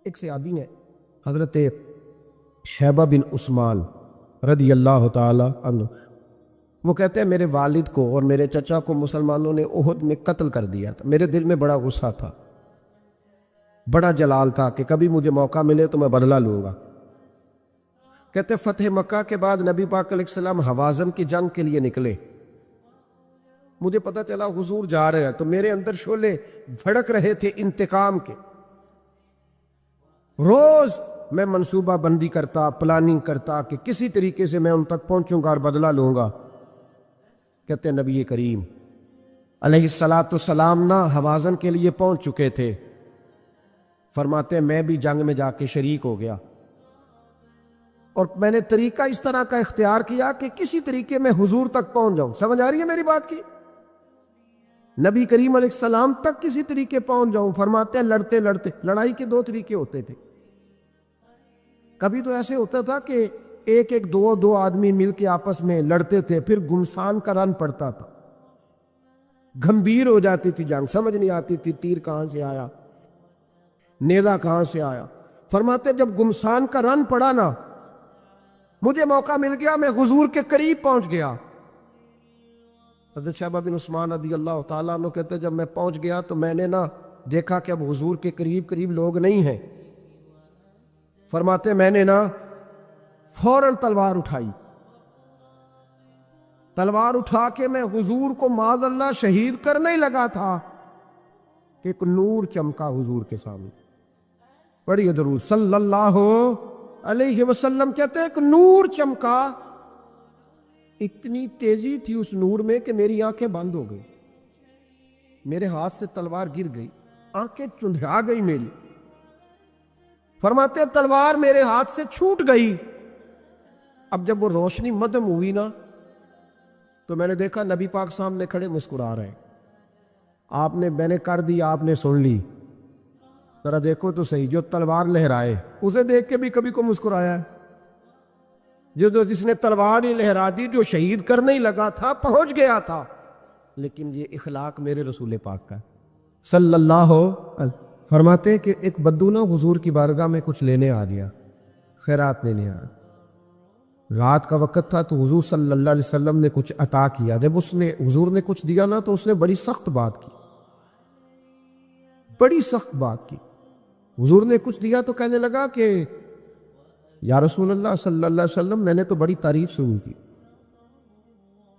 ایک صحابی ہیں حضرت شیبہ بن عثمان رضی اللہ تعالی عنہ، وہ کہتے ہیں میرے والد کو اور میرے چچا کو مسلمانوں نے احد میں قتل کر دیا تھا۔ میرے دل میں بڑا غصہ تھا، بڑا جلال تھا کہ کبھی مجھے موقع ملے تو میں بدلہ لوں گا۔ کہتے فتح مکہ کے بعد نبی پاک علیہ السلام حوازن کی جنگ کے لیے نکلے، مجھے پتہ چلا حضور جا رہے ہیں، تو میرے اندر شعلے بھڑک رہے تھے انتقام کے۔ روز میں منصوبہ بندی کرتا، پلاننگ کرتا کہ کسی طریقے سے میں ان تک پہنچوں گا اور بدلہ لوں گا۔ کہتے نبی کریم علیہ السلام نہ حوازن کے لیے پہنچ چکے تھے، فرماتے میں بھی جنگ میں جا کے شریک ہو گیا، اور میں نے طریقہ اس طرح کا اختیار کیا کہ کسی طریقے میں حضور تک پہنچ جاؤں۔ سمجھ آ رہی ہے میری بات کی؟ نبی کریم علیہ السلام تک کسی طریقے پہنچ جاؤں۔ فرماتے ہیں لڑتے لڑتے، لڑائی کے دو طریقے ہوتے تھے، کبھی تو ایسے ہوتا تھا کہ ایک ایک دو آدمی مل کے آپس میں لڑتے تھے، پھر گمسان کا رن پڑتا تھا، گھمبیر ہو جاتی تھی جنگ، سمجھ نہیں آتی تھی تیر کہاں سے آیا، نیزہ کہاں سے آیا۔ فرماتے جب گمسان کا رن پڑا نا، مجھے موقع مل گیا، میں حضور کے قریب پہنچ گیا۔ حضرت شیبہ بن عثمان رضی اللہ تعالیٰ عنہ کہتے جب میں پہنچ گیا تو میں نے نا دیکھا کہ اب حضور کے قریب لوگ نہیں ہیں۔ فرماتے میں نے نا فوراً تلوار اٹھائی، تلوار اٹھا کے میں حضور کو معاذ اللہ شہید کرنے ہی لگا تھا کہ ایک نور چمکا حضور کے سامنے۔ پڑھیے درود صلی اللہ علیہ وسلم۔ کہتے ہیں ایک نور چمکا، اتنی تیزی تھی اس نور میں کہ میری آنکھیں بند ہو گئی، میرے ہاتھ سے تلوار گر گئی، آنکھیں چندھا گئی میری۔ فرماتے ہیں تلوار میرے ہاتھ سے چھوٹ گئی۔ اب جب وہ روشنی مدھم ہوئی نا تو میں نے دیکھا نبی پاک سامنے کھڑے مسکرا رہے ہیں۔ میں نے کر دی، آپ نے سن لی، ذرا دیکھو تو صحیح، جو تلوار لہرائے اسے دیکھ کے بھی کبھی کو مسکرایا ہے؟ جس نے تلوار ہی لہرا دی، جو شہید کرنے ہی لگا تھا، پہنچ گیا تھا۔ لیکن یہ اخلاق میرے رسول پاک کا صلی اللہ علیہ۔ فرماتے کہ ایک بدو نا حضور کی بارگاہ میں کچھ لینے آ گیا، خیرات لینے آیا، رات کا وقت تھا، تو حضور صلی اللہ علیہ وسلم نے کچھ عطا کیا۔ جب حضور نے کچھ دیا نا تو اس نے بڑی سخت بات کی، بڑی سخت بات کی۔ حضور نے کچھ دیا تو کہنے لگا کہ یا رسول اللہ صلی اللہ علیہ وسلم، میں نے تو بڑی تعریف سنی تھی،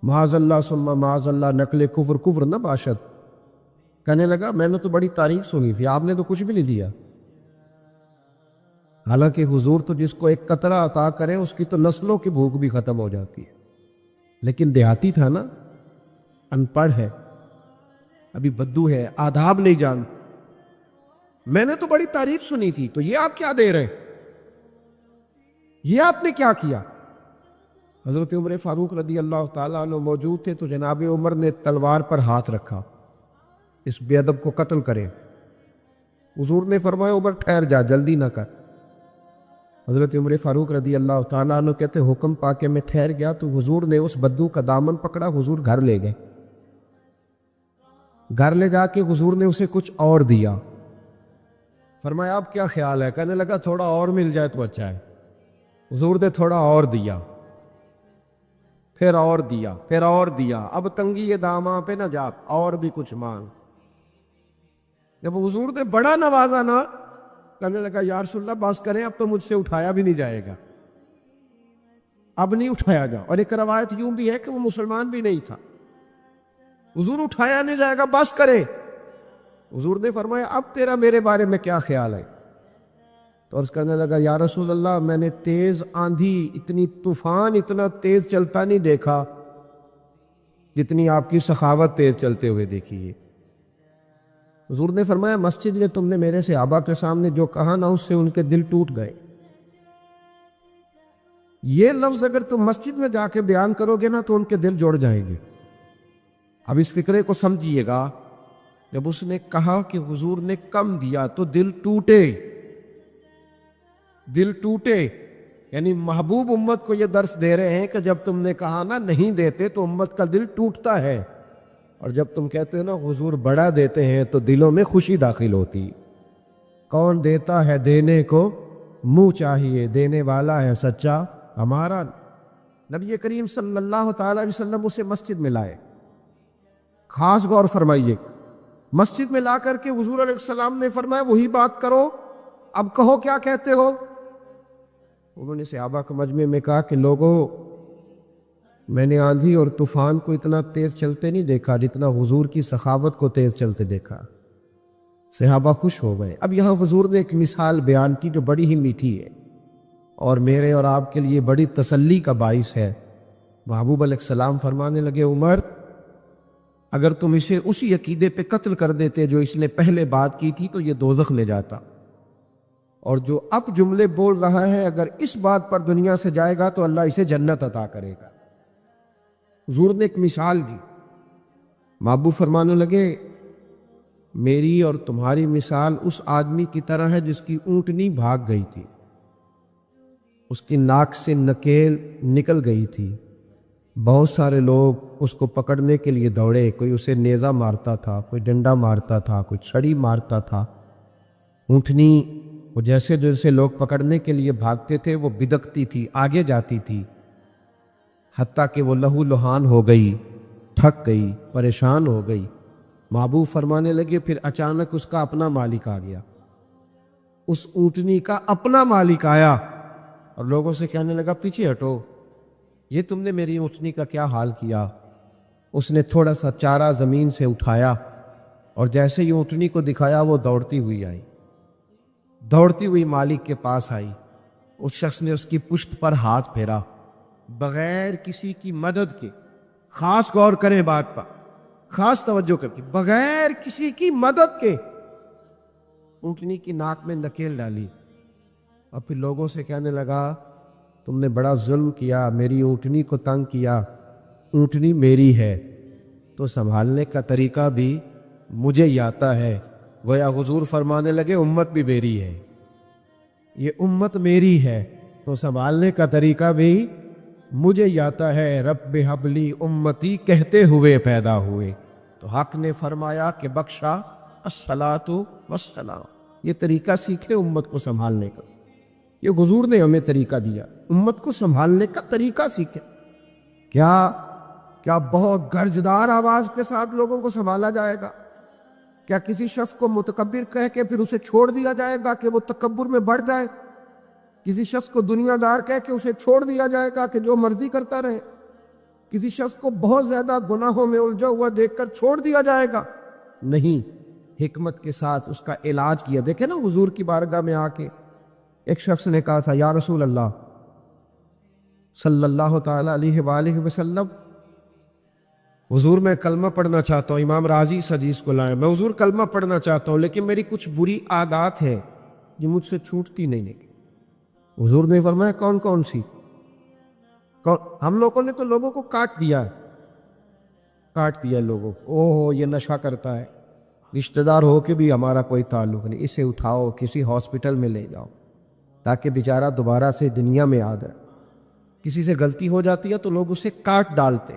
معاذ اللہ ثم معاذ اللہ نقل کفر نہ باشد۔ کہنے لگا میں نے تو بڑی تعریف سنی تھی، آپ نے تو کچھ بھی نہیں دیا۔ حالانکہ حضور تو جس کو ایک قطرہ عطا کرے اس کی تو نسلوں کی بھوک بھی ختم ہو جاتی ہے، لیکن دیہاتی تھا نا، ان پڑھ ہے، ابھی بدو ہے، آداب نہیں جان۔ میں نے تو بڑی تعریف سنی تھی، تو یہ آپ کیا دے رہے، یہ آپ نے کیا کیا؟ حضرت عمر فاروق رضی اللہ تعالیٰ عنہ موجود تھے، تو جناب عمر نے تلوار پر ہاتھ رکھا، اس بے ادب کو قتل کریں۔ حضور نے فرمایا عمر ٹھہر جا، جلدی نہ کر۔ حضرت عمر فاروق رضی اللہ تعالیٰ عنہ کہتے حکم پا کے میں ٹھہر گیا، تو حضور نے اس بدو کا دامن پکڑا، حضور گھر لے گئے۔ گھر لے جا کے حضور نے اسے کچھ اور دیا۔ فرمایا اب کیا خیال ہے؟ کہنے لگا تھوڑا اور مل جائے تو اچھا ہے۔ حضور نے تھوڑا اور دیا، پھر اور دیا، پھر اور دیا۔ اب تنگی یہ داماں پہ نہ جا، اور بھی کچھ مانگ۔ جب حضور نے بڑا نوازا نا، کہنے لگا یا رسول اللہ بس کریں، اب تو مجھ سے اٹھایا بھی نہیں جائے گا، اب نہیں اٹھایا گا۔ اور ایک روایت یوں بھی ہے کہ وہ مسلمان بھی نہیں تھا۔ حضور اٹھایا نہیں جائے گا، بس کرے۔ حضور نے فرمایا اب تیرا میرے بارے میں کیا خیال ہے؟ تو عرض کرنے لگا یا رسول اللہ میں نے تیز آندھی، اتنی طوفان اتنا تیز چلتا نہیں دیکھا جتنی آپ کی سخاوت تیز چلتے ہوئے دیکھی ہے۔ حضور نے فرمایا مسجد میں تم نے میرے صحابہ کے سامنے جو کہا نا، اس سے ان کے دل ٹوٹ گئے۔ یہ لفظ اگر تم مسجد میں جا کے بیان کرو گے نا تو ان کے دل جڑ جائیں گے۔ اب اس فکرے کو سمجھیے گا، جب اس نے کہا کہ حضور نے کم دیا تو دل ٹوٹے، دل ٹوٹے، یعنی محبوب امت کو یہ درس دے رہے ہیں کہ جب تم نے کہا نا نہیں دیتے تو امت کا دل ٹوٹتا ہے، اور جب تم کہتے ہو نا حضور بڑا دیتے ہیں تو دلوں میں خوشی داخل ہوتی۔ کون دیتا ہے دینے کو منہ چاہیے، دینے والا ہے سچا ہمارا۔ نبی کریم صلی اللہ تعالی علیہ وسلم اسے مسجد میں لائے۔ خاص غور فرمائیے، مسجد میں لا کر کے حضور علیہ السلام نے فرمایا وہی بات کرو، اب کہو کیا کہتے ہو۔ انہوں نے صحابہ کے مجمع میں کہا کہ لوگوں، میں نے آندھی اور طوفان کو اتنا تیز چلتے نہیں دیکھا جتنا حضور کی سخاوت کو تیز چلتے دیکھا۔ صحابہ خوش ہو گئے۔ اب یہاں حضور نے ایک مثال بیان کی جو بڑی ہی میٹھی ہے اور میرے اور آپ کے لیے بڑی تسلی کا باعث ہے۔ محبوب علیہ السلام فرمانے لگے، عمر اگر تم اسے اسی عقیدے پہ قتل کر دیتے جو اس نے پہلے بات کی تھی تو یہ دوزخ لے جاتا، اور جو اب جملے بول رہا ہے اگر اس بات پر دنیا سے جائے گا تو اللہ اسے جنت عطا کرے گا۔ حضور نے ایک مثال دی۔ محبوب فرمانے لگے، میری اور تمہاری مثال اس آدمی کی طرح ہے جس کی اونٹنی بھاگ گئی تھی، اس کی ناک سے نکیل نکل گئی تھی، بہت سارے لوگ اس کو پکڑنے کے لیے دوڑے، کوئی اسے نیزہ مارتا تھا، کوئی ڈنڈا مارتا تھا، کوئی چھڑی مارتا تھا۔ اونٹنی وہ جیسے جیسے لوگ پکڑنے کے لیے بھاگتے تھے وہ بدکتی تھی، آگے جاتی تھی، حتیٰ کہ وہ لہو لہان ہو گئی، تھک گئی، پریشان ہو گئی۔ محبوب فرمانے لگے پھر اچانک اس کا اپنا مالک آ گیا، اس اونٹنی کا اپنا مالک آیا اور لوگوں سے کہنے لگا پیچھے ہٹو، یہ تم نے میری اونٹنی کا کیا حال کیا۔ اس نے تھوڑا سا چارہ زمین سے اٹھایا اور جیسے ہی اونٹنی کو دکھایا وہ دوڑتی ہوئی آئی، دوڑتی ہوئی مالک کے پاس آئی۔ اس شخص نے اس کی پشت پر ہاتھ پھیرا بغیر کسی کی مدد کے۔ خاص غور کریں بات پر، خاص توجہ کر کے، بغیر کسی کی مدد کے اونٹنی کی ناک میں نکیل ڈالی اور پھر لوگوں سے کہنے لگا تم نے بڑا ظلم کیا، میری اونٹنی کو تنگ کیا، اونٹنی میری ہے تو سنبھالنے کا طریقہ بھی مجھے ہی آتا ہے۔ گویا حضور فرمانے لگے امت بھی میری ہے، یہ امت میری ہے تو سنبھالنے کا طریقہ بھی مجھے ہی آتا ہے۔ رب حبلی امتی کہتے ہوئے پیدا ہوئے تو حق نے فرمایا کہ بخشا الصلاۃ والسلام۔ یہ طریقہ سیکھیں امت کو سنبھالنے کا، یہ حضور نے ہمیں طریقہ دیا، امت کو سنبھالنے کا طریقہ سیکھیں۔ کیا بہت گرجدار آواز کے ساتھ لوگوں کو سنبھالا جائے گا؟ کیا کسی شخص کو متکبر کہہ کے پھر اسے چھوڑ دیا جائے گا کہ وہ تکبر میں بڑھ جائے؟ کسی شخص کو دنیا دار کہہ کے اسے چھوڑ دیا جائے گا کہ جو مرضی کرتا رہے؟ کسی شخص کو بہت زیادہ گناہوں میں الجھا ہوا دیکھ کر چھوڑ دیا جائے گا؟ نہیں، حکمت کے ساتھ اس کا علاج کیا۔ دیکھیں نا حضور کی بارگاہ میں آ کے ایک شخص نے کہا تھا یا رسول اللہ صلی اللہ تعالی علیہ وآلہ وسلم، حضور میں کلمہ پڑھنا چاہتا ہوں، امام راضی اس حدیث کو لائیں، میں حضور کلمہ پڑھنا چاہتا ہوں لیکن میری کچھ بری عادات ہے جو مجھ سے چھوٹتی نہیں۔ حضور نے فرمایا کون کون سی؟ ہم لوگوں نے تو لوگوں کو کاٹ دیا لوگوں کو، اوہ یہ نشہ کرتا ہے، رشتہ دار ہو کے بھی ہمارا کوئی تعلق نہیں، اسے اٹھاؤ کسی ہاسپٹل میں لے جاؤ تاکہ بیچارہ دوبارہ سے دنیا میں آ جائے۔ کسی سے غلطی ہو جاتی ہے تو لوگ اسے کاٹ ڈالتے،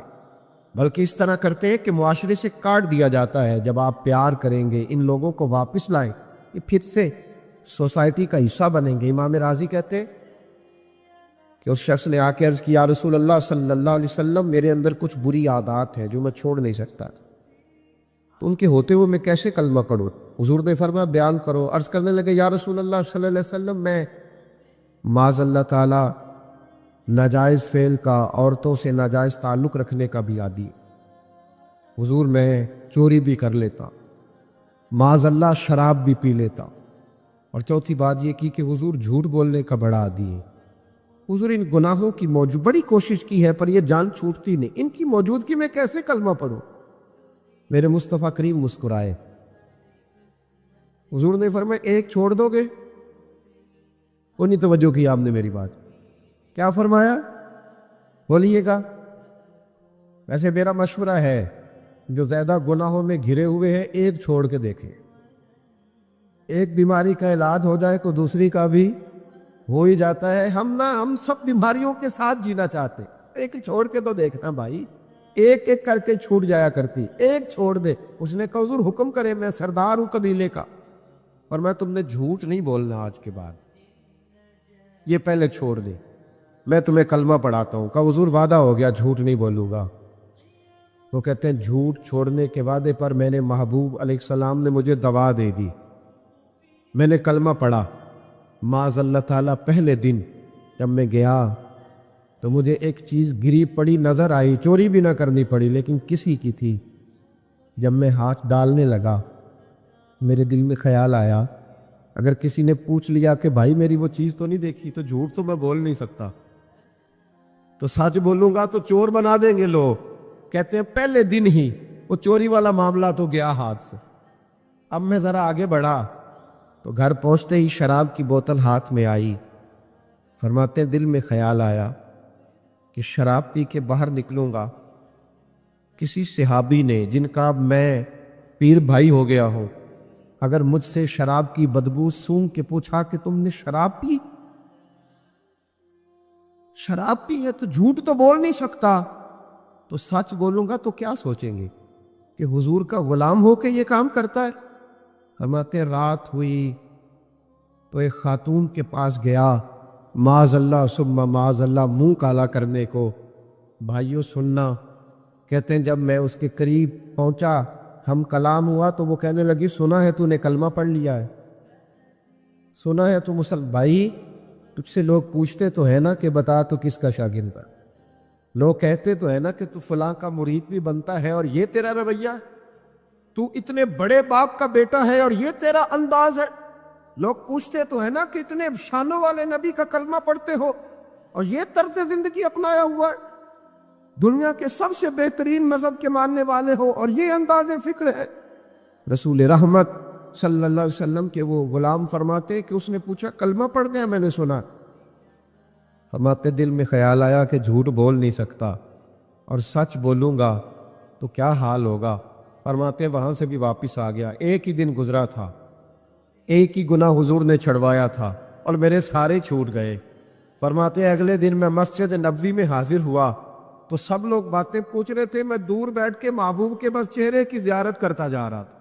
بلکہ اس طرح کرتے ہیں کہ معاشرے سے کاٹ دیا جاتا ہے۔ جب آپ پیار کریں گے، ان لوگوں کو واپس لائیں، یہ پھر سے سوسائٹی کا حصہ بنیں گے۔ امام راضی کہتے ہیں کہ اس شخص نے آ کے عرض کی یا رسول اللہ صلی اللہ علیہ وسلم، میرے اندر کچھ بری عادات ہیں جو میں چھوڑ نہیں سکتا، تو ان کے ہوتے ہوئے میں کیسے کلمہ پڑھوں؟ حضور نے فرمایا بیان کرو۔ عرض کرنے لگے یا رسول اللہ صلی اللہ علیہ وسلم، میں معاذ اللہ تعالی ناجائز فعل کا، عورتوں سے ناجائز تعلق رکھنے کا بھی عادی، حضور میں چوری بھی کر لیتا، معاذ اللہ شراب بھی پی لیتا، اور چوتھی بات یہ کی کہ حضور جھوٹ بولنے کا بڑا عادی ہے۔ حضور ان گناہوں کی بڑی کوشش کی ہے پر یہ جان چھوٹتی نہیں، ان کی موجودگی میں کیسے کلمہ پڑھوں؟ میرے مصطفیٰ کریم مسکرائے، حضور نے فرمایا ایک چھوڑ دو گے؟ وہ نہیں توجہ کی آپ نے میری بات، کیا فرمایا بولیے گا؟ ویسے میرا مشورہ ہے جو زیادہ گناہوں میں گھرے ہوئے ہیں ایک چھوڑ کے دیکھیں، ایک بیماری کا علاج ہو جائے تو دوسری کا بھی ہو ہی جاتا ہے۔ ہم سب بیماریوں کے ساتھ جینا چاہتے، ایک چھوڑ کے تو دیکھنا بھائی، ایک ایک کر کے چھوٹ جایا کرتی، ایک چھوڑ دے۔ اس نے کہا حضور حکم کرے، میں سردار ہوں قبیلے کا اور میں تم نے جھوٹ نہیں بولنا آج کے بعد، یہ پہلے چھوڑ دے، میں تمہیں کلمہ پڑھاتا ہوں۔ کہا حضور وعدہ ہو گیا جھوٹ نہیں بولوں گا۔ وہ کہتے ہیں جھوٹ چھوڑنے کے وعدے پر میں نے محبوب علیہ السلام نے مجھے دوا دے دی، میں نے کلمہ پڑھا۔ معاذ اللہ تعالیٰ پہلے دن جب میں گیا تو مجھے ایک چیز گری پڑی نظر آئی، چوری بھی نہ کرنی پڑی لیکن کسی کی تھی۔ جب میں ہاتھ ڈالنے لگا میرے دل میں خیال آیا اگر کسی نے پوچھ لیا کہ بھائی میری وہ چیز تو نہیں دیکھی، تو جھوٹ تو میں بول نہیں سکتا، تو سچ بولوں گا تو چور بنا دیں گے لوگ۔ کہتے ہیں پہلے دن ہی وہ چوری والا معاملہ تو گیا ہاتھ سے۔ اب میں ذرا آگے بڑھا تو گھر پہنچتے ہی شراب کی بوتل ہاتھ میں آئی۔ فرماتے ہیں دل میں خیال آیا کہ شراب پی کے باہر نکلوں گا، کسی صحابی نے جن کا اب میں پیر بھائی ہو گیا ہوں اگر مجھ سے شراب کی بدبو سونگھ کے پوچھا کہ تم نے شراب پی، شراب پی ہے تو جھوٹ تو بول نہیں سکتا، تو سچ بولوں گا تو کیا سوچیں گے کہ حضور کا غلام ہو کے یہ کام کرتا ہے۔ فرماتے ہیں رات ہوئی تو ایک خاتون کے پاس گیا، معاذ اللہ ثم معاذ اللہ منہ کالا کرنے کو۔ بھائیو سننا، کہتے ہیں جب میں اس کے قریب پہنچا ہم کلام ہوا تو وہ کہنے لگی سنا ہے تو نے کلمہ پڑھ لیا ہے، سنا ہے تو مسلم بھائی تجھ سے لوگ پوچھتے تو ہے نا کہ بتا تو کس کا شاگرد ہے، لوگ کہتے تو ہے نا کہ تو فلاں کا مرید بھی بنتا ہے اور یہ تیرا رویہ ہے، تو اتنے بڑے باپ کا بیٹا ہے اور یہ تیرا انداز ہے، لوگ پوچھتے تو ہے نا کہ اتنے شانوں والے نبی کا کلمہ پڑھتے ہو اور یہ طرز زندگی اپنایا ہوا ہے، دنیا کے سب سے بہترین مذہب کے ماننے والے ہو اور یہ انداز فکر ہے۔ رسول رحمت صلی اللہ علیہ وسلم کے وہ غلام فرماتے کہ اس نے پوچھا کلمہ پڑھ دیا، میں نے سنا۔ فرماتے دل میں خیال آیا کہ جھوٹ بول نہیں سکتا اور سچ بولوں گا تو کیا حال ہوگا۔ فرماتے وہاں سے بھی واپس آ گیا، ایک ہی دن گزرا تھا، ایک ہی گناہ حضور نے چھڑوایا تھا اور میرے سارے چھوٹ گئے۔ فرماتے اگلے دن میں مسجد نبوی میں حاضر ہوا تو سب لوگ باتیں پوچھ رہے تھے، میں دور بیٹھ کے محبوب کے بس چہرے کی زیارت کرتا جا رہا تھا،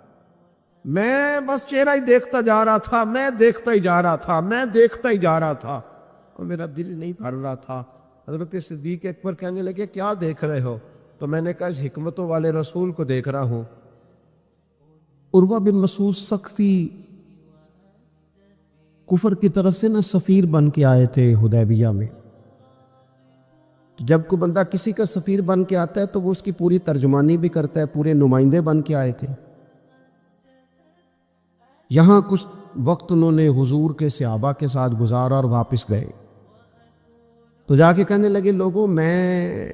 میں بس چہرہ ہی دیکھتا جا رہا تھا، میں دیکھتا ہی جا رہا تھا، میں دیکھتا ہی جا رہا تھا اور میرا دل نہیں بھر رہا تھا۔ حضرت صدیق اکبر کہنے لگے کیا دیکھ رہے ہو؟ تو میں نے کہا اس حکمتوں والے رسول کو دیکھ رہا ہوں۔ عروہ بن مسعود سختی کفر کی طرف سے سفیر بن کے آئے تھے حدیبیہ میں۔ جب کوئی بندہ کسی کا سفیر بن کے آتا ہے تو وہ اس کی پوری ترجمانی بھی کرتا ہے، پورے نمائندے بن کے آئے تھے۔ یہاں کچھ وقت انہوں نے حضور کے صحابہ کے ساتھ گزارا اور واپس گئے تو جا کے کہنے لگے لوگوں میں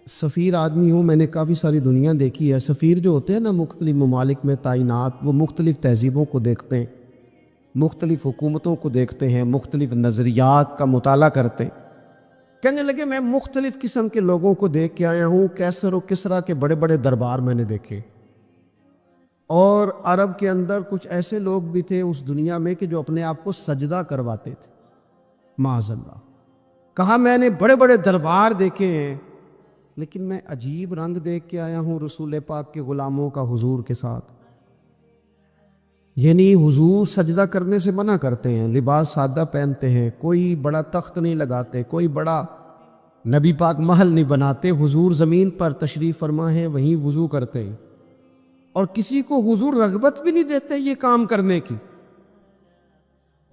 سفیر آدمی ہوں، میں نے کافی ساری دنیا دیکھی ہے۔ سفیر جو ہوتے ہیں نا مختلف ممالک میں تعینات، وہ مختلف تہذیبوں کو دیکھتے ہیں، مختلف حکومتوں کو دیکھتے ہیں، مختلف نظریات کا مطالعہ کرتے ہیں۔ کہنے لگے میں مختلف قسم کے لوگوں کو دیکھ کے آیا ہوں، کیسر و کسریٰ کے بڑے بڑے دربار میں نے دیکھے، اور عرب کے اندر کچھ ایسے لوگ بھی تھے اس دنیا میں کہ جو اپنے آپ کو سجدہ کرواتے تھے، معاذ اللہ۔ کہا میں نے بڑے بڑے دربار دیکھے ہیں لیکن میں عجیب رنگ دیکھ کے آیا ہوں رسول پاک کے غلاموں کا حضور کے ساتھ، یعنی حضور سجدہ کرنے سے منع کرتے ہیں، لباس سادہ پہنتے ہیں، کوئی بڑا تخت نہیں لگاتے، کوئی بڑا نبی پاک محل نہیں بناتے، حضور زمین پر تشریف فرما ہے وہیں وضو کرتے ہیں، اور کسی کو حضور رغبت بھی نہیں دیتے یہ کام کرنے کی۔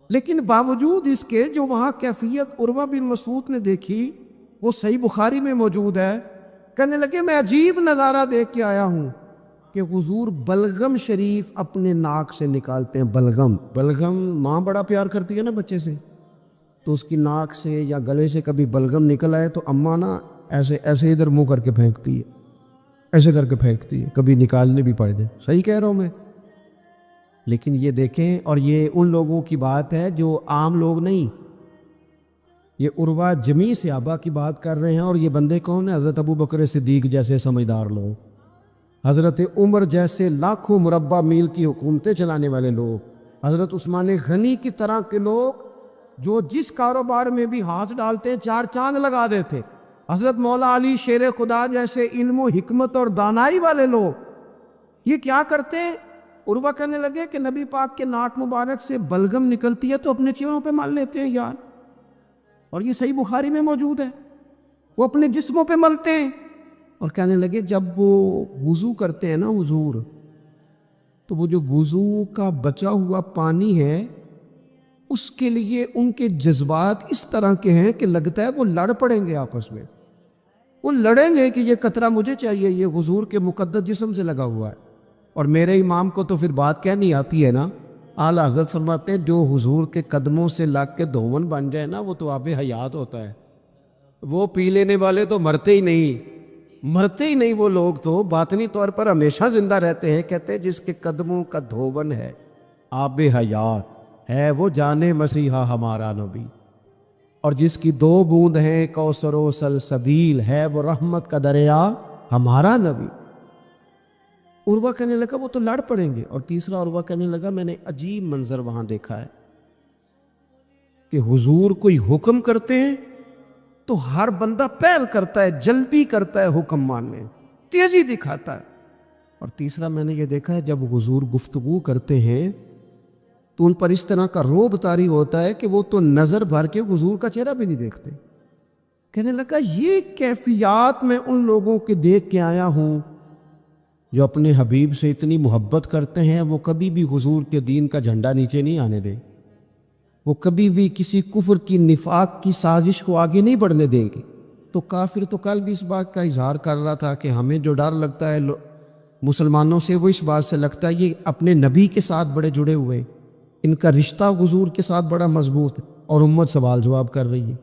لیکن باوجود اس کے جو وہاں کیفیت عروہ بن مسعود نے دیکھی وہ صحیح بخاری میں موجود ہے۔ کہنے لگے میں عجیب نظارہ دیکھ کے آیا ہوں کہ حضور بلغم شریف اپنے ناک سے نکالتے ہیں۔ بلغم ماں بڑا پیار کرتی ہے نا بچے سے، تو اس کی ناک سے یا گلے سے کبھی بلغم نکل آئے تو اماں نا ایسے ایسے ادھر منہ کر کے پھینکتی ہے، ایسے کر کے پھینکتی ہے، کبھی نکالنے بھی پڑ جائے۔ صحیح کہہ رہا ہوں میں؟ لیکن یہ دیکھیں، اور یہ ان لوگوں کی بات ہے جو عام لوگ نہیں، یہ عروہ جمیع صحابہ کی بات کر رہے ہیں، اور یہ بندے کون ہیں؟ حضرت ابو بکر صدیق جیسے سمجھدار لوگ، حضرت عمر جیسے لاکھوں مربع میل کی حکومتیں چلانے والے لوگ، حضرت عثمان غنی کی طرح کے لوگ جو جس کاروبار میں بھی ہاتھ ڈالتے ہیں چار چاند لگا دیتے، حضرت مولا علی شیر خدا جیسے علم و حکمت اور دانائی والے لوگ، یہ کیا کرتے ہیں؟ عروہ کہنے لگے کہ نبی پاک کے ناک مبارک سے بلغم نکلتی ہے تو اپنے چہروں پہ مل لیتے ہیں یار، اور یہ صحیح بخاری میں موجود ہے، وہ اپنے جسموں پہ ملتے ہیں۔ اور کہنے لگے جب وہ وضو کرتے ہیں نا حضور، تو وہ جو وضو کا بچا ہوا پانی ہے اس کے لیے ان کے جذبات اس طرح کے ہیں کہ لگتا ہے وہ لڑ پڑیں گے آپس میں، وہ لڑیں گے کہ یہ قطرہ مجھے چاہیے، یہ حضور کے مقدس جسم سے لگا ہوا ہے۔ اور میرے امام کو تو پھر بات کہنی آتی ہے نا، اعلیٰ حضرت فرماتے ہیں جو حضور کے قدموں سے لگ کے دھون بن جائے نا وہ تو آب حیات ہوتا ہے، وہ پی لینے والے تو مرتے ہی نہیں وہ لوگ تو باطنی طور پر ہمیشہ زندہ رہتے ہیں۔ کہتے ہیں جس کے قدموں کا دھون ہے آب حیات ہے وہ جانے مسیحا ہمارا نبی، اور جس کی 2 بوند ہیں کوثر و سلسبیل ہے وہ رحمت کا دریا ہمارا نبی۔ عروہ کہنے لگا وہ تو لڑ پڑیں گے، اور تیسرا عروہ کہنے لگا میں نے عجیب منظر وہاں دیکھا ہے کہ حضور کوئی حکم کرتے ہیں تو ہر بندہ پہل کرتا ہے، جلدی کرتا ہے حکم ماننے، تیزی دکھاتا ہے۔ اور تیسرا میں نے یہ دیکھا ہے جب حضور گفتگو کرتے ہیں تو ان پر اس طرح کا رعب طاری ہوتا ہے کہ وہ تو نظر بھر کے حضور کا چہرہ بھی نہیں دیکھتے۔ کہنے لگا یہ کیفیات میں ان لوگوں کے دیکھ کے آیا ہوں جو اپنے حبیب سے اتنی محبت کرتے ہیں، وہ کبھی بھی حضور کے دین کا جھنڈا نیچے نہیں آنے دیں، وہ کبھی بھی کسی کفر کی نفاق کی سازش کو آگے نہیں بڑھنے دیں گے۔ تو کافر تو کل بھی اس بات کا اظہار کر رہا تھا کہ ہمیں جو ڈر لگتا ہے مسلمانوں سے وہ اس بات سے لگتا ہے یہ اپنے نبی کے ساتھ بڑے جڑے ہوئے، ان کا رشتہ حضور کے ساتھ بڑا مضبوط ہے، اور امت سوال جواب کر رہی ہے،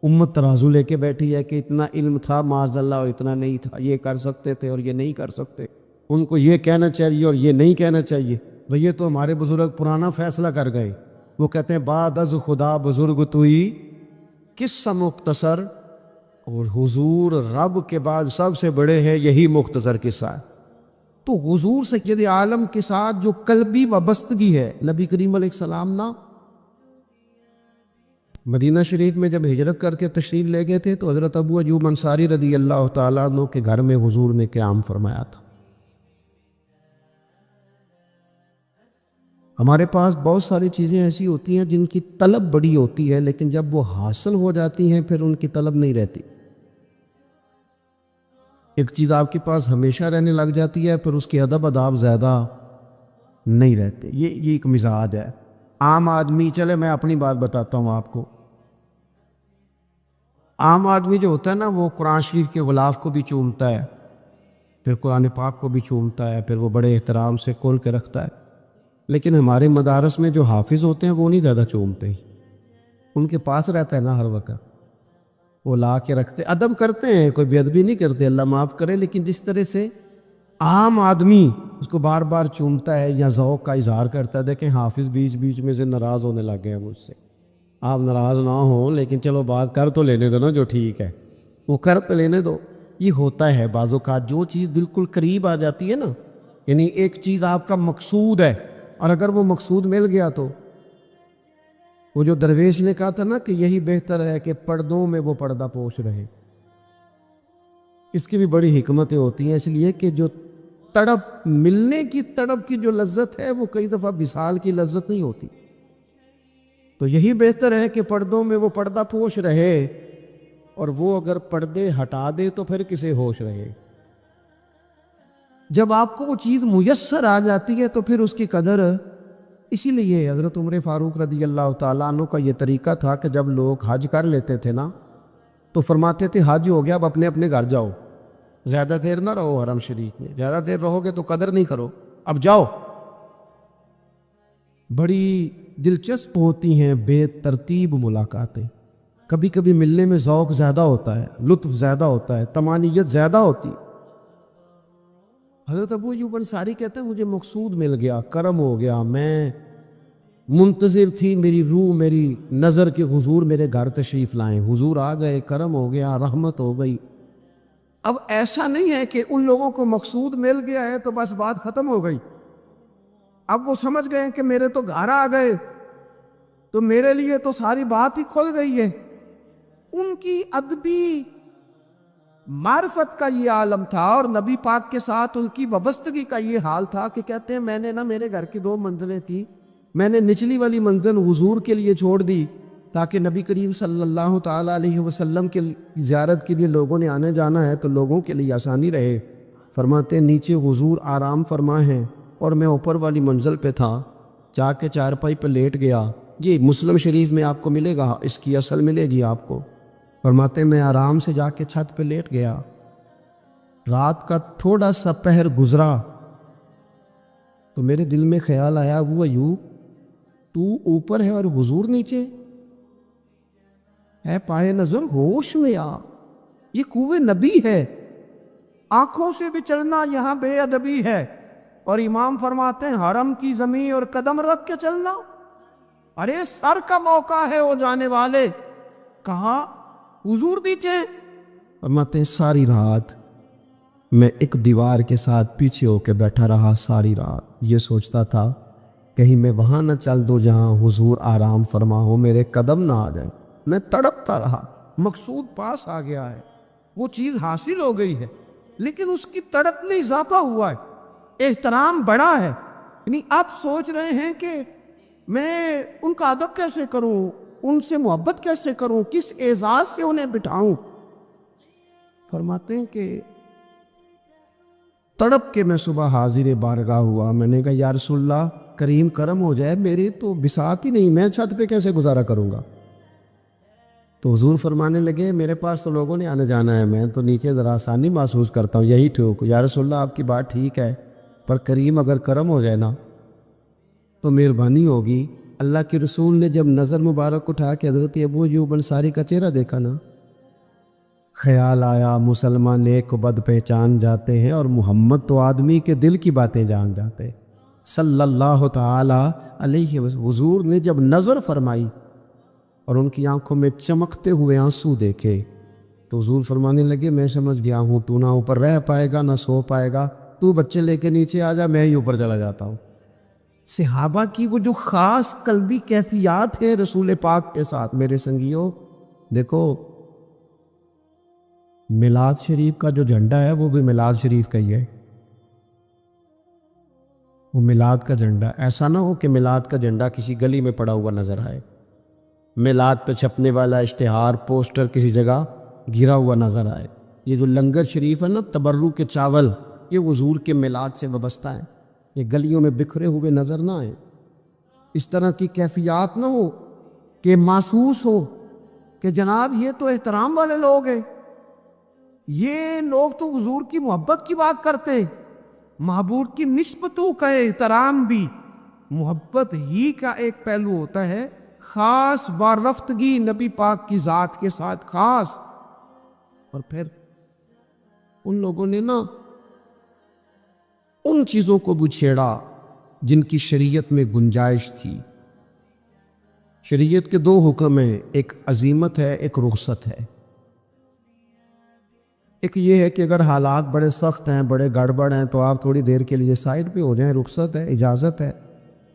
امت ترازو لے کے بیٹھی ہے کہ اتنا علم تھا معاذ اللہ اور اتنا نہیں تھا، یہ کر سکتے تھے اور یہ نہیں کر سکتے، ان کو یہ کہنا چاہیے اور یہ نہیں کہنا چاہیے۔ بھئی یہ تو ہمارے بزرگ پرانا فیصلہ کر گئے، وہ کہتے ہیں بعد از خدا بزرگ توئی قصہ مختصر، اور حضور رب کے بعد سب سے بڑے ہیں، یہی مختصر قصہ ہے۔ تو حضور سید عالم کے ساتھ جو قلبی وابستگی ہے، نبی کریم علیہ السلام نا مدینہ شریف میں جب ہجرت کر کے تشریف لے گئے تھے تو حضرت ابو ایوب انصاری رضی اللہ تعالیٰ عنہ کے گھر میں حضور نے قیام فرمایا تھا۔ ہمارے پاس بہت ساری چیزیں ایسی ہوتی ہیں جن کی طلب بڑی ہوتی ہے، لیکن جب وہ حاصل ہو جاتی ہیں پھر ان کی طلب نہیں رہتی۔ ایک چیز آپ کے پاس ہمیشہ رہنے لگ جاتی ہے پھر اس کے ادب آداب زیادہ نہیں رہتے، یہ ایک مزاج ہے عام آدمی۔ چلے میں اپنی بات بتاتا ہوں آپ کو، عام آدمی جو ہوتا ہے نا وہ قرآن شریف کے غلاف کو بھی چومتا ہے، پھر قرآن پاک کو بھی چومتا ہے، پھر وہ بڑے احترام سے کھول کے رکھتا ہے، لیکن ہمارے مدارس میں جو حافظ ہوتے ہیں وہ نہیں زیادہ چومتے، ان کے پاس رہتا ہے نا ہر وقت، وہ لا کے رکھتے، ادب کرتے ہیں، کوئی بے ادبی نہیں کرتے، اللہ معاف کرے، لیکن جس طرح سے عام آدمی اس کو بار بار چومتا ہے یا ذوق کا اظہار کرتا ہے، دیکھیں حافظ بیچ بیچ میں سے ناراض ہونے لگ گئے ہیں مجھ سے۔ آپ ناراض نہ ہوں لیکن چلو بات کر تو لینے دو نا، جو ٹھیک ہے وہ کر پہ لینے دو۔ یہ ہوتا ہے بعض اوقات جو چیز بالکل قریب آ جاتی ہے نا، یعنی ایک چیز آپ کا مقصود ہے اور اگر وہ مقصود مل گیا تو وہ جو درویش نے کہا تھا نا کہ یہی بہتر ہے کہ پردوں میں وہ پردہ پوش رہے، اس کی بھی بڑی حکمتیں ہوتی ہیں، اس لیے کہ جو تڑپ ملنے کی تڑپ کی جو لذت ہے وہ کئی دفعہ وصال کی لذت نہیں ہوتی، تو یہی بہتر ہے کہ پردوں میں وہ پردہ پوش رہے، اور وہ اگر پردے ہٹا دے تو پھر کسے ہوش رہے۔ جب آپ کو وہ چیز میسر آ جاتی ہے تو پھر اس کی قدر، اسی لیے حضرت عمر فاروق رضی اللہ تعالیٰ عنہ کا یہ طریقہ تھا کہ جب لوگ حج کر لیتے تھے نا تو فرماتے تھے حج ہو گیا اب اپنے اپنے گھر جاؤ، زیادہ دیر نہ رہو حرم شریف میں، زیادہ دیر رہو گے تو قدر نہیں کرو، اب جاؤ۔ بڑی دلچسپ ہوتی ہیں بے ترتیب ملاقاتیں، کبھی کبھی ملنے میں ذوق زیادہ ہوتا ہے، لطف زیادہ ہوتا ہے، طمانینت زیادہ ہوتی۔ حضرت ابو ایوب انصاری کہتے ہیں مجھے مقصود مل گیا، کرم ہو گیا، میں منتظر تھی میری روح میری نظر کے حضور میرے گھر تشریف لائیں، حضور آ گئے، کرم ہو گیا، رحمت ہو گئی۔ اب ایسا نہیں ہے کہ ان لوگوں کو مقصود مل گیا ہے تو بس بات ختم ہو گئی، اب وہ سمجھ گئے کہ میرے تو گھر آ گئے تو میرے لیے تو ساری بات ہی کھل گئی ہے۔ ان کی ادبی معرفت کا یہ عالم تھا اور نبی پاک کے ساتھ ان کی وابستگی کا یہ حال تھا کہ کہتے ہیں میں نے میرے گھر کی 2 منزلیں تھیں، میں نے نچلی والی منزل حضور کے لیے چھوڑ دی تاکہ نبی کریم صلی اللہ تعالیٰ علیہ وسلم کی زیارت کے لیے لوگوں نے آنے جانا ہے تو لوگوں کے لیے آسانی رہے۔ فرماتے ہیں نیچے حضور آرام فرما ہیں اور میں اوپر والی منزل پہ تھا، جا کے چارپائی پہ لیٹ گیا۔ جی مسلم شریف میں آپ کو ملے گا، اس کی اصل ملے گی آپ کو۔ فرماتے ہیں میں آرام سے جا کے چھت پہ لیٹ گیا، رات کا تھوڑا سا پہر گزرا تو میرے دل میں خیال آیا وہ ایوب تو اوپر ہے اور حضور نیچے ہے، پائے نظر ہوش میں آ، یہ کوہ نبی ہے، آنکھوں سے بھی چلنا یہاں بے ادبی ہے۔ اور امام فرماتے ہیں حرم کی زمین اور قدم رکھ کے چلنا، ارے سر کا موقع ہے وہ جانے والے، کہاں حضور نیچے۔ فرماتے ہیں ساری رات میں ایک دیوار کے ساتھ پیچھے ہو کے بیٹھا رہا، ساری رات یہ سوچتا تھا کہیں میں وہاں نہ چل دوں جہاں حضور آرام فرما ہو، میرے قدم نہ آ جائیں۔ میں تڑپتا رہا، مقصود پاس آ گیا ہے، وہ چیز حاصل ہو گئی ہے، لیکن اس کی تڑپ میں اضافہ ہوا ہے، احترام بڑا ہے۔ یعنی آپ سوچ رہے ہیں کہ میں ان کا ادب کیسے کروں، ان سے محبت کیسے کروں، کس اعزاز سے انہیں بٹھاؤں۔ فرماتے ہیں کہ تڑپ کے میں صبح حاضر بارگاہ ہوا، میں نے کہا یا رسول اللہ کریم کرم ہو جائے، میری تو بساط ہی نہیں، میں چھت پہ کیسے گزارا کروں گا۔ تو حضور فرمانے لگے میرے پاس تو لوگوں نے آنے جانا ہے، میں تو نیچے ذرا آسانی محسوس کرتا ہوں، یہی ٹھیک۔ یا رسول اللہ آپ کی بات ٹھیک ہے، پر کریم اگر کرم ہو جائے نا تو مہربانی ہوگی۔ اللہ کے رسول نے جب نظر مبارک اٹھا کے حضرت ابو ایوب انصاری کا چہرہ دیکھا نا، خیال آیا مسلمان نیک و بد پہچان جاتے ہیں اور محمد تو آدمی کے دل کی باتیں جان جاتے ہیں صلی اللہ تعالی علیہ وسلم۔ حضور نے جب نظر فرمائی اور ان کی آنکھوں میں چمکتے ہوئے آنسو دیکھے تو حضور فرمانے لگے میں سمجھ گیا ہوں تو نہ اوپر رہ پائے گا نہ سو پائے گا، تو بچے لے کے نیچے آ جا، میں ہی اوپر چلا جاتا ہوں۔ صحابہ کی وہ جو خاص قلبی کیفیات ہے رسول پاک کے ساتھ، میرے سنگیوں دیکھو میلاد شریف کا جو جھنڈا ہے وہ بھی میلاد شریف کا ہی ہے، وہ میلاد کا جھنڈا۔ ایسا نہ ہو کہ میلاد کا جھنڈا کسی گلی میں پڑا ہوا نظر آئے، میلاد پہ چھپنے والا اشتہار پوسٹر کسی جگہ گرا ہوا نظر آئے۔ یہ جو لنگر شریف ہے نا، تبرک کے چاول، یہ حضور کے میلاد سے وابستہ ہے، یہ گلیوں میں بکھرے ہوئے نظر نہ آئے۔ اس طرح کی کیفیات نہ ہو کہ محسوس ہو کہ جناب یہ تو احترام والے لوگ ہیں، یہ لوگ تو حضور کی محبت کی بات کرتے ہیں۔ محبوب کی نسبتوں کا احترام بھی محبت ہی کا ایک پہلو ہوتا ہے، خاص وارفتگی نبی پاک کی ذات کے ساتھ خاص۔ اور پھر ان لوگوں نے نا ان چیزوں کو بھی چھیڑا جن کی شریعت میں گنجائش تھی۔ شریعت کے 2 حکم ہیں، ایک عزیمت ہے، ایک رخصت ہے۔ ایک یہ ہے کہ اگر حالات بڑے سخت ہیں، بڑے گڑبڑ ہیں تو آپ تھوڑی دیر کے لیے سائڈ پہ ہو جائیں، رخصت ہے، اجازت ہے۔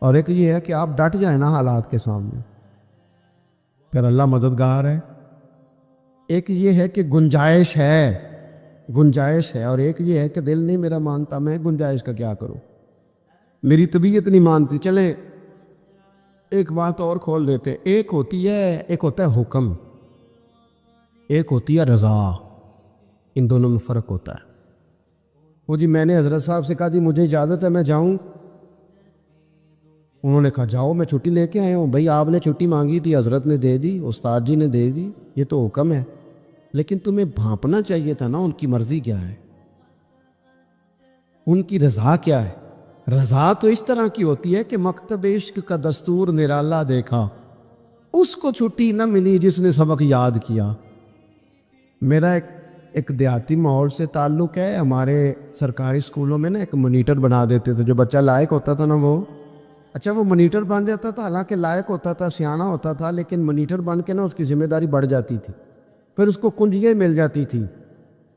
اور ایک یہ ہے کہ آپ ڈٹ جائیں نا حالات کے سامنے، پھر اللہ مددگار ہے۔ ایک یہ ہے کہ گنجائش ہے، اور ایک یہ ہے کہ دل نہیں میرا مانتا، میں گنجائش کا کیا کروں، میری طبیعت نہیں مانتی۔ چلیں ایک بات اور کھول دیتے، ایک ہوتا ہے حکم، ایک ہوتی ہے رضا، ان دونوں میں فرق ہوتا ہے۔ وہ جی میں نے حضرت صاحب سے کہا جی مجھے اجازت ہے میں جاؤں، انہوں نے کہا جاؤ میں چھٹی لے کے آیا ہوں۔ بھائی آپ نے چھٹی مانگی تھی، حضرت نے دے دی، استاد جی نے دے دی، یہ تو حکم ہے، لیکن تمہیں بھانپنا چاہیے تھا نا ان کی مرضی کیا ہے، ان کی رضا کیا ہے۔ رضا تو اس طرح کی ہوتی ہے کہ مکتب عشق کا دستور نرالا دیکھا، اس کو چھٹی نہ ملی جس نے سبق یاد کیا۔ میرا ایک دیہاتی ماحول سے تعلق ہے، ہمارے سرکاری اسکولوں میں نا ایک مانیٹر بنا دیتے تھے، جو بچہ لائق ہوتا تھا نا وہ مانیٹر بن جاتا تھا، حالانکہ لائق ہوتا تھا، سیانہ ہوتا تھا، لیکن مانیٹر بن کے نا اس کی ذمہ داری بڑھ جاتی تھی، پھر اس کو کنجیاں مل جاتی تھی،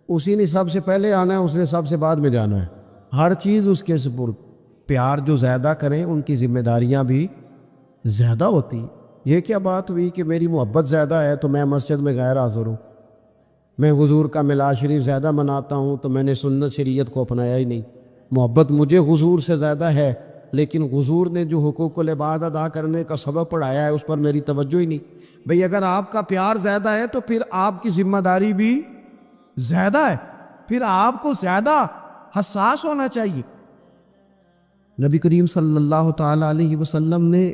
اسی نے سب سے پہلے آنا ہے، اس نے سب سے بعد میں جانا ہے، ہر چیز اس کے سپرد۔ پیار جو زیادہ کریں ان کی ذمہ داریاں بھی زیادہ ہوتی۔ یہ کیا بات ہوئی کہ میری محبت زیادہ ہے تو میں مسجد میں غیر حاضر ہوں، میں حضور کا میلاد شریف زیادہ مناتا ہوں تو میں نے سنت شریعت کو اپنایا ہی نہیں. محبت مجھے حضور سے زیادہ ہے، لیکن حضور نے جو حقوق العباد ادا کرنے کا سبب پڑھایا ہے اس پر میری توجہ ہی نہیں. بھئی اگر آپ کا پیار زیادہ ہے تو پھر آپ کی ذمہ داری بھی زیادہ ہے، پھر آپ کو زیادہ حساس ہونا چاہیے. نبی کریم صلی اللہ تعالیٰ علیہ وسلم نے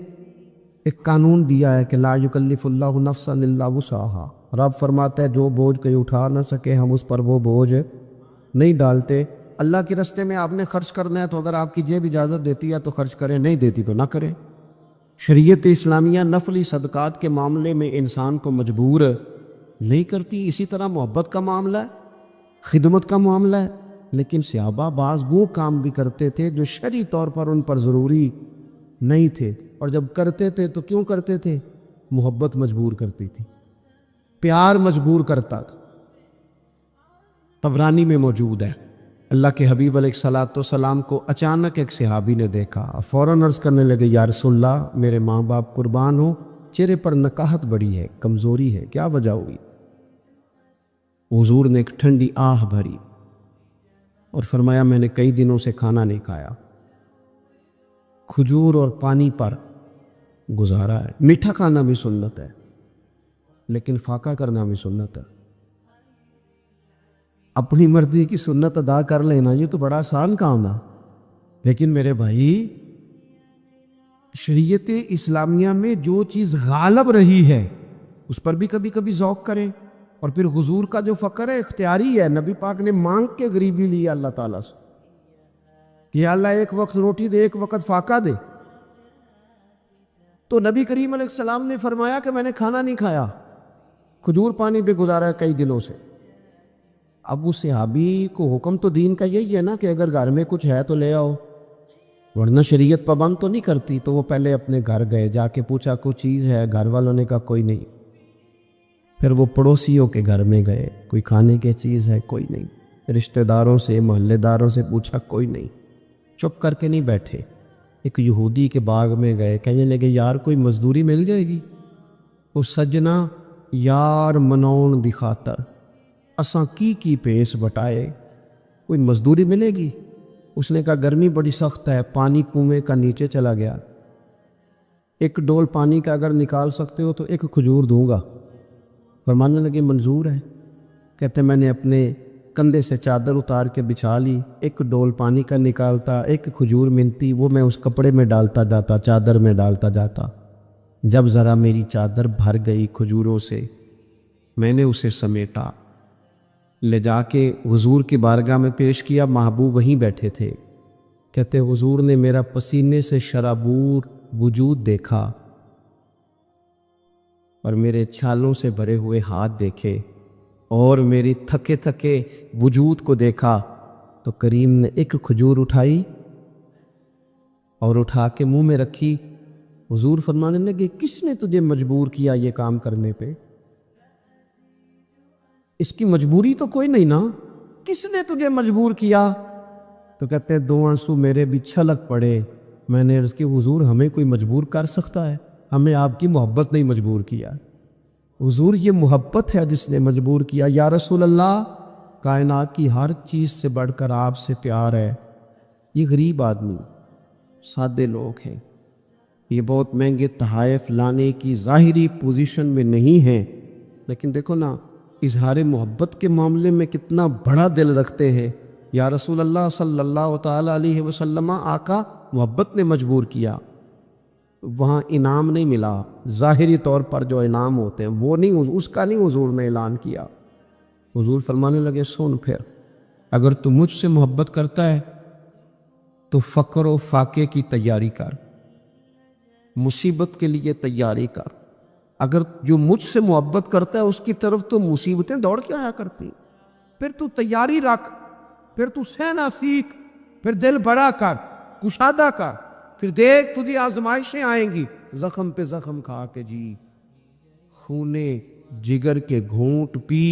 ایک قانون دیا ہے کہ لا یکلف اللہ نفسا الا وسعہا. رب فرماتا ہے جو بوجھ کوئی اٹھا نہ سکے ہم اس پر وہ بوجھ نہیں ڈالتے. اللہ کے راستے میں آپ نے خرچ کرنا ہے تو اگر آپ کی جیب اجازت دیتی ہے تو خرچ کریں، نہیں دیتی تو نہ کریں. شریعت اسلامیہ نفلی صدقات کے معاملے میں انسان کو مجبور نہیں کرتی. اسی طرح محبت کا معاملہ ہے، خدمت کا معاملہ ہے، لیکن صحابہ بعض وہ کام بھی کرتے تھے جو شرعی طور پر ان پر ضروری نہیں تھے، اور جب کرتے تھے تو کیوں کرتے تھے؟ محبت مجبور کرتی تھی، پیار مجبور کرتا تھا. طبرانی میں موجود ہے اللہ کے حبیب علیہ الصلوۃ والسلام کو اچانک ایک صحابی نے دیکھا، فوراً عرض کرنے لگے یا رسول اللہ میرے ماں باپ قربان ہو، چہرے پر نکاہت بڑی ہے، کمزوری ہے، کیا وجہ ہوئی؟ حضور نے ایک ٹھنڈی آہ بھری اور فرمایا میں نے کئی دنوں سے کھانا نہیں کھایا، کھجور اور پانی پر گزارا ہے. میٹھا کھانا بھی سنت ہے لیکن فاقہ کرنا بھی سنت ہے. اپنی مرضی کی سنت ادا کر لینا یہ تو بڑا آسان کام ہے، لیکن میرے بھائی شریعت اسلامیہ میں جو چیز غالب رہی ہے اس پر بھی کبھی کبھی ذوق کریں. اور پھر حضور کا جو فقر ہے اختیاری ہے. نبی پاک نے مانگ کے غریبی لی اللہ تعالیٰ سے کہ یا اللہ ایک وقت روٹی دے ایک وقت فاقہ دے. تو نبی کریم علیہ السلام نے فرمایا کہ میں نے کھانا نہیں کھایا، کھجور پانی پہ گزارا ہے کئی دنوں سے. اب اس صحابی کو حکم تو دین کا یہی ہے نا کہ اگر گھر میں کچھ ہے تو لے آؤ، ورنہ شریعت پابند تو نہیں کرتی. تو وہ پہلے اپنے گھر گئے، جا کے پوچھا کوئی چیز ہے؟ گھر والوں نے کہا کوئی نہیں. پھر وہ پڑوسیوں کے گھر میں گئے، کوئی کھانے کی چیز ہے؟ کوئی نہیں. رشتہ داروں سے محلے داروں سے پوچھا، کوئی نہیں. چپ کر کے نہیں بیٹھے، ایک یہودی کے باغ میں گئے، کہنے لگے یار کوئی مزدوری مل جائے گی؟ وہ سجنا یار منون دی خاطر اساں کی پیس بٹائے، کوئی مزدوری ملے گی؟ اس نے کہا گرمی بڑی سخت ہے، پانی کنویں کا نیچے چلا گیا، ایک ڈول پانی کا اگر نکال سکتے ہو تو ایک کھجور دوں گا. فرمانے لگے منظور ہے. کہتے میں نے اپنے کندھے سے چادر اتار کے بچھا لی، ایک ڈول پانی کا نکالتا، ایک کھجور ملتی، وہ میں اس کپڑے میں ڈالتا جاتا، چادر میں ڈالتا جاتا. جب ذرا میری چادر بھر گئی کھجوروں سے، میں نے اسے سمیٹا، لے جا کے حضور کی بارگاہ میں پیش کیا. محبوب وہیں بیٹھے تھے. کہتے حضور نے میرا پسینے سے شرابور وجود دیکھا اور میرے چھالوں سے بھرے ہوئے ہاتھ دیکھے اور میری تھکے تھکے وجود کو دیکھا تو کریم نے ایک کھجور اٹھائی اور اٹھا کے منہ میں رکھی. حضور فرمانے لگے کس نے تجھے مجبور کیا یہ کام کرنے پہ؟ اس کی مجبوری تو کوئی نہیں نا، کس نے تجھے مجبور کیا؟ تو کہتے ہیں دو آنسو میرے بھی چھلک پڑے. میں نے عرض کی حضور ہمیں کوئی مجبور کر سکتا ہے؟ ہمیں آپ کی محبت نہیں مجبور کیا. حضور یہ محبت ہے جس نے مجبور کیا. یا رسول اللہ کائنات کی ہر چیز سے بڑھ کر آپ سے پیار ہے. یہ غریب آدمی، سادے لوگ ہیں، یہ بہت مہنگے تحائف لانے کی ظاہری پوزیشن میں نہیں ہیں، لیکن دیکھو نا اظہار محبت کے معاملے میں کتنا بڑا دل رکھتے ہیں. یا رسول اللہ صلی اللہ تعالیٰ علیہ وسلم آقا محبت نے مجبور کیا. وہاں انعام نہیں ملا، ظاہری طور پر جو انعام ہوتے ہیں وہ نہیں، اس کا نہیں حضور نے اعلان کیا. حضور فرمانے لگے سن پھر اگر تو مجھ سے محبت کرتا ہے تو فقر و فاقے کی تیاری کر، مصیبت کے لیے تیاری کر. اگر جو مجھ سے محبت کرتا ہے اس کی طرف تو مصیبتیں دوڑ کے آیا کرتی. پھر تو تیاری رکھ، پھر تو سہنا سیکھ، پھر دل بڑا کر، کشادہ کر، پھر دیکھ تجھے آزمائشیں آئیں گی. زخم پہ زخم کھا کے جی، خونے جگر کے گھونٹ پی،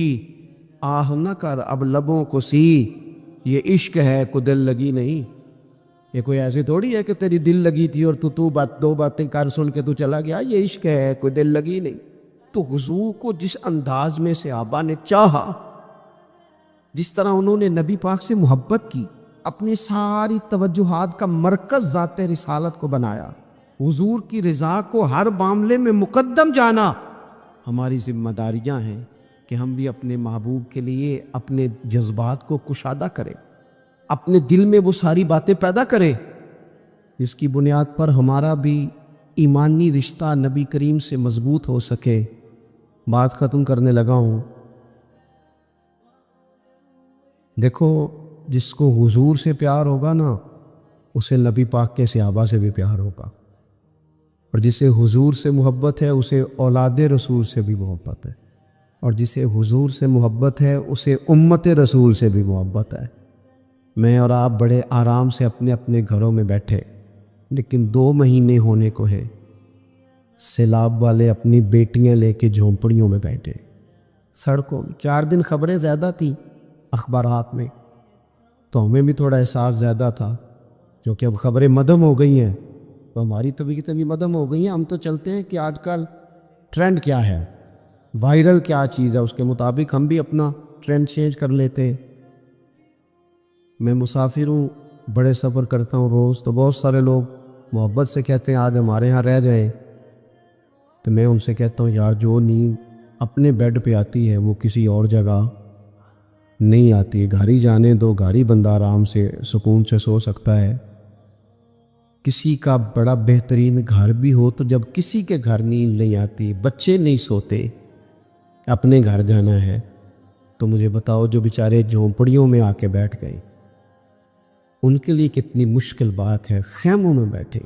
آہ نہ کر اب لبوں کو سی. یہ عشق ہے کو دل لگی نہیں. یہ کوئی ایسی تھوڑی ہے کہ تیری دل لگی تھی اور تو دو باتیں کر سن کے تو چلا گیا. یہ عشق ہے کوئی دل لگی نہیں. تو حضور کو جس انداز میں صحابہ نے چاہا جس طرح انہوں نے نبی پاک سے محبت کی، اپنی ساری توجہات کا مرکز ذات رسالت کو بنایا، حضور کی رضا کو ہر معاملے میں مقدم جانا، ہماری ذمہ داریاں ہیں کہ ہم بھی اپنے محبوب کے لیے اپنے جذبات کو کشادہ کریں، اپنے دل میں وہ ساری باتیں پیدا کریں جس کی بنیاد پر ہمارا بھی ایمانی رشتہ نبی کریم سے مضبوط ہو سکے۔ بات ختم کرنے لگا ہوں۔ دیکھو، جس کو حضور سے پیار ہوگا نا، اسے نبی پاک کے صحابہ سے بھی پیار ہوگا، اور جسے حضور سے محبت ہے اسے اولاد رسول سے بھی محبت ہے، اور جسے حضور سے محبت ہے اسے امت رسول سے بھی محبت ہے۔ میں اور آپ بڑے آرام سے اپنے اپنے گھروں میں بیٹھے، لیکن 2 مہینے ہونے کو ہے، سیلاب والے اپنی بیٹیاں لے کے جھونپڑیوں میں بیٹھے، سڑکوں میں۔ 4 دن خبریں زیادہ تھیں اخبارات میں، تو ہمیں بھی تھوڑا احساس زیادہ تھا، کیونکہ اب خبریں مدھم ہو گئی ہیں تو ہماری طبیعت بھی مدھم ہو گئی ہیں۔ ہم تو چلتے ہیں کہ آج کل ٹرینڈ کیا ہے، وائرل کیا چیز ہے، اس کے مطابق ہم بھی اپنا ٹرینڈ چینج کر لیتے ہیں۔ میں مسافر ہوں، بڑے سفر کرتا ہوں روز، تو بہت سارے لوگ محبت سے کہتے ہیں آج ہمارے ہاں رہ جائیں، تو میں ان سے کہتا ہوں یار، جو نیند اپنے بیڈ پہ آتی ہے وہ کسی اور جگہ نہیں آتی ہے، گھر ہی جانے دو، گھر ہی بندہ آرام سے سکون سے سو سکتا ہے۔ کسی کا بڑا بہترین گھر بھی ہو تو جب کسی کے گھر نیند نہیں آتی، بچے نہیں سوتے، اپنے گھر جانا ہے، تو مجھے بتاؤ جو بیچارے جھونپڑیوں میں آ کے بیٹھ گئے، ان کے لیے کتنی مشکل بات ہے، خیموں میں بیٹھے۔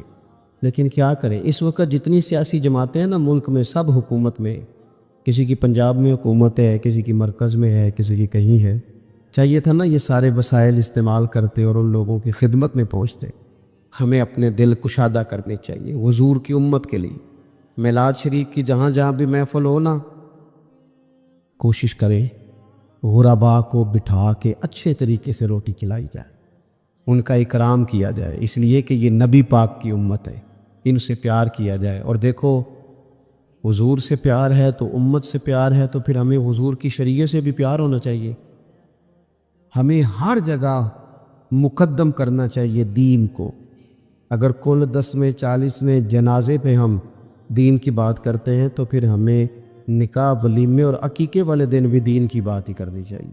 لیکن کیا کریں، اس وقت جتنی سیاسی جماعتیں ہیں نا ملک میں، سب حکومت میں، کسی کی پنجاب میں حکومت ہے، کسی کی مرکز میں ہے، کسی کی کہیں ہے۔ چاہیے تھا نا یہ سارے وسائل استعمال کرتے اور ان لوگوں کی خدمت میں پہنچتے۔ ہمیں اپنے دل کشادہ کرنے چاہیے حضور کی امت کے لیے۔ میلاد شریف کی جہاں جہاں بھی محفل ہو نا، کوشش کریں غربا کو بٹھا کے اچھے طریقے سے روٹی کھلائی جائے، ان کا اکرام کیا جائے، اس لیے کہ یہ نبی پاک کی امت ہے، ان سے پیار کیا جائے۔ اور دیکھو، حضور سے پیار ہے تو امت سے پیار ہے، تو پھر ہمیں حضور کی شریعت سے بھی پیار ہونا چاہیے۔ ہمیں ہر جگہ مقدم کرنا چاہیے دین کو۔ اگر کل 10 میں 40 میں جنازے پہ ہم دین کی بات کرتے ہیں تو پھر ہمیں نکاح، ولیمے اور عقیقے والے دن بھی دین کی بات ہی کرنی چاہیے،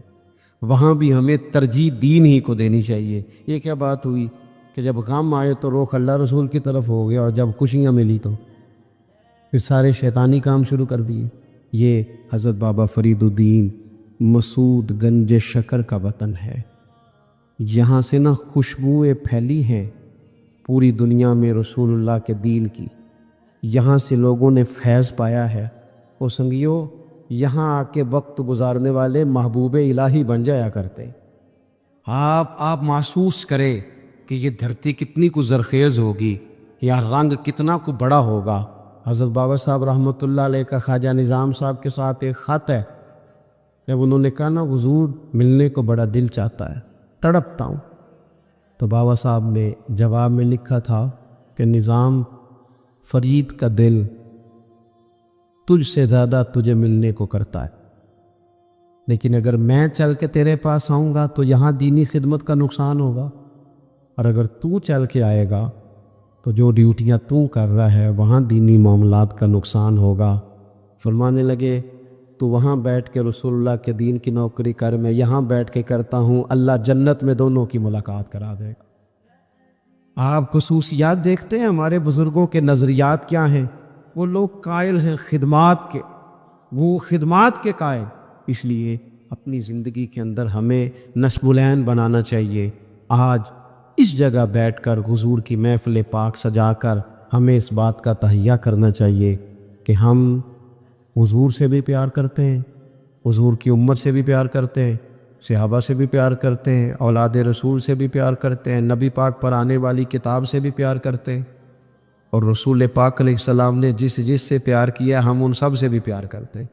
وہاں بھی ہمیں ترجیح دین ہی کو دینی چاہیے۔ یہ کیا بات ہوئی کہ جب غم آئے تو رخ اللہ رسول کی طرف ہو گیا، اور جب خوشیاں ملی تو پھر سارے شیطانی کام شروع کر دیے۔ یہ حضرت بابا فرید الدین مسعود گنج شکر کا وطن ہے، یہاں سے نہ خوشبوئیں پھیلی ہیں پوری دنیا میں رسول اللہ کے دین کی، یہاں سے لوگوں نے فیض پایا ہے۔ وہ سنگیو، یہاں آ کے وقت گزارنے والے محبوب الہی بن جایا کرتے۔ آپ محسوس کریں کہ یہ دھرتی کتنی کو زرخیز ہوگی، یا رنگ کتنا کو بڑا ہوگا۔ حضرت بابا صاحب رحمۃ اللہ علیہ کا خواجہ نظام صاحب کے ساتھ ایک خط ہے، جب انہوں نے کہا نا حضور ملنے کو بڑا دل چاہتا ہے، تڑپتا ہوں، تو بابا صاحب نے جواب میں لکھا تھا کہ نظام، فرید کا دل تجھ سے زیادہ تجھے ملنے کو کرتا ہے، لیکن اگر میں چل کے تیرے پاس آؤں گا تو یہاں دینی خدمت کا نقصان ہوگا، اور اگر تو چل کے آئے گا تو جو ڈیوٹیاں تو کر رہا ہے وہاں دینی معاملات کا نقصان ہوگا۔ فرمانے لگے تو وہاں بیٹھ کے رسول اللہ کے دین کی نوکری کر، میں یہاں بیٹھ کے کرتا ہوں، اللہ جنت میں دونوں کی ملاقات کرا دے گا۔ آپ خصوصیات دیکھتے ہیں ہمارے بزرگوں کے نظریات کیا ہیں، وہ لوگ قائل ہیں خدمات کے، وہ خدمات کے قائل، اس لیے اپنی زندگی کے اندر ہمیں نصب العین بنانا چاہیے۔ آج اس جگہ بیٹھ کر حضور کی محفل پاک سجا کر ہمیں اس بات کا تہیہ کرنا چاہیے کہ ہم حضور سے بھی پیار کرتے ہیں، حضور کی امت سے بھی پیار کرتے ہیں، صحابہ سے بھی پیار کرتے ہیں، اولاد رسول سے بھی پیار کرتے ہیں، نبی پاک پر آنے والی کتاب سے بھی پیار کرتے ہیں، اور رسول پاک علیہ السلام نے جس سے پیار کیا ہم ان سب سے بھی پیار کرتے ہیں۔